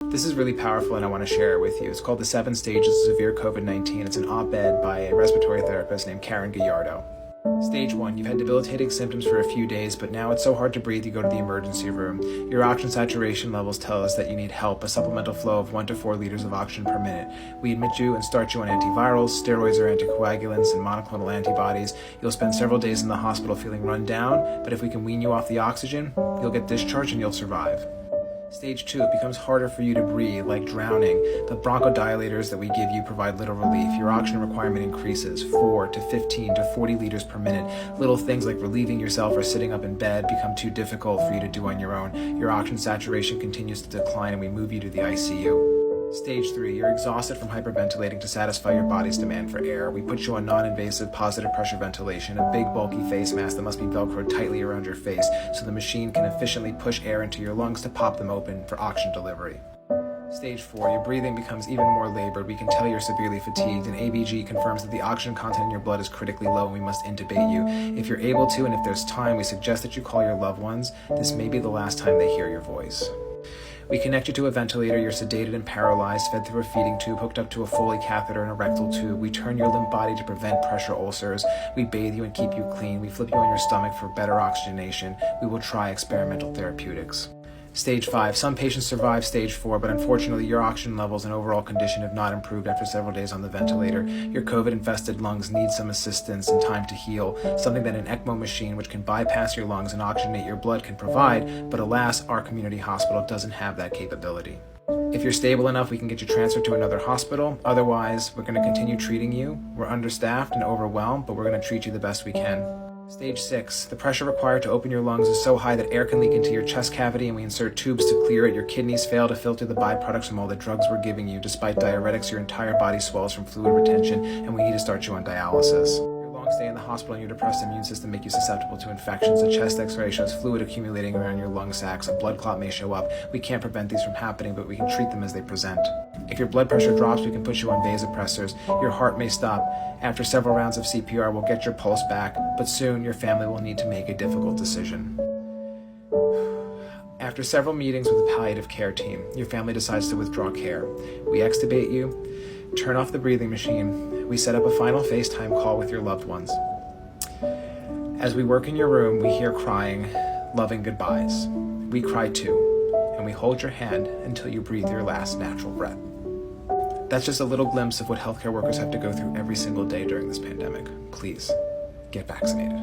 This is really powerful and I want to share it with you. It's called The 7 Stages of Severe COVID-19. It's an op-ed by a respiratory therapist named Karen Gallardo. Stage 1, you've had debilitating symptoms for a few days, but now it's so hard to breathe you go to the emergency room. Your oxygen saturation levels tell us that you need help, a supplemental flow of 1 to 4 liters of oxygen per minute. We admit you and start you on antivirals, steroids or anticoagulants, and monoclonal antibodies. You'll spend several days in the hospital feeling run down, but if we can wean you off the oxygen, you'll get discharged and you'll survive. Stage 2, it becomes harder for you to breathe, like drowning. The bronchodilators that we give you provide little relief. Your oxygen requirement increases 4 to 15 to 40 liters per minute. Little things like relieving yourself or sitting up in bed become too difficult for you to do on your own. Your oxygen saturation continues to decline and we move you to the ICU. Stage 3, you're exhausted from hyperventilating to satisfy your body's demand for air. We put you on non-invasive positive pressure ventilation, a big bulky face mask that must be velcroed tightly around your face so the machine can efficiently push air into your lungs to pop them open for oxygen delivery. Stage 4, your breathing becomes even more labored. We can tell you're severely fatigued, and ABG confirms that the oxygen content in your blood is critically low and we must intubate you. If you're able to and if there's time, we suggest that you call your loved ones. This may be the last time they hear your voice. We connect you to a ventilator, you're sedated and paralyzed, fed through a feeding tube, hooked up to a Foley catheter and a rectal tube. We turn your limp body to prevent pressure ulcers. We bathe you and keep you clean. We flip you on your stomach for better oxygenation. We will try experimental therapeutics. Stage 5. Some patients survive stage 4, but unfortunately your oxygen levels and overall condition have not improved after several days on the ventilator. Your COVID-infested lungs need some assistance and time to heal, something that an ECMO machine, which can bypass your lungs and oxygenate your blood, can provide, but alas, our community hospital doesn't have that capability. If you're stable enough, we can get you transferred to another hospital. Otherwise, we're going to continue treating you. We're understaffed and overwhelmed, but we're going to treat you the best we can. Stage 6. The pressure required to open your lungs is so high that air can leak into your chest cavity and we insert tubes to clear it. Your kidneys fail to filter the byproducts from all the drugs we're giving you. Despite diuretics, your entire body swells from fluid retention and we need to start you on dialysis. Your long stay in the hospital and your depressed immune system make you susceptible to infections. A chest x-ray shows fluid accumulating around your lung sacs. A blood clot may show up. We can't prevent these from happening, but we can treat them as they present. If your blood pressure drops, we can put you on vasopressors. Your heart may stop. After several rounds of CPR, we'll get your pulse back, but soon your family will need to make a difficult decision. After several meetings with the palliative care team, your family decides to withdraw care. We extubate you, turn off the breathing machine. We set up a final FaceTime call with your loved ones. As we work in your room, we hear crying, loving goodbyes. We cry too, and we hold your hand until you breathe your last natural breath. That's just a little glimpse of what healthcare workers have to go through every single day during this pandemic. Please, get vaccinated.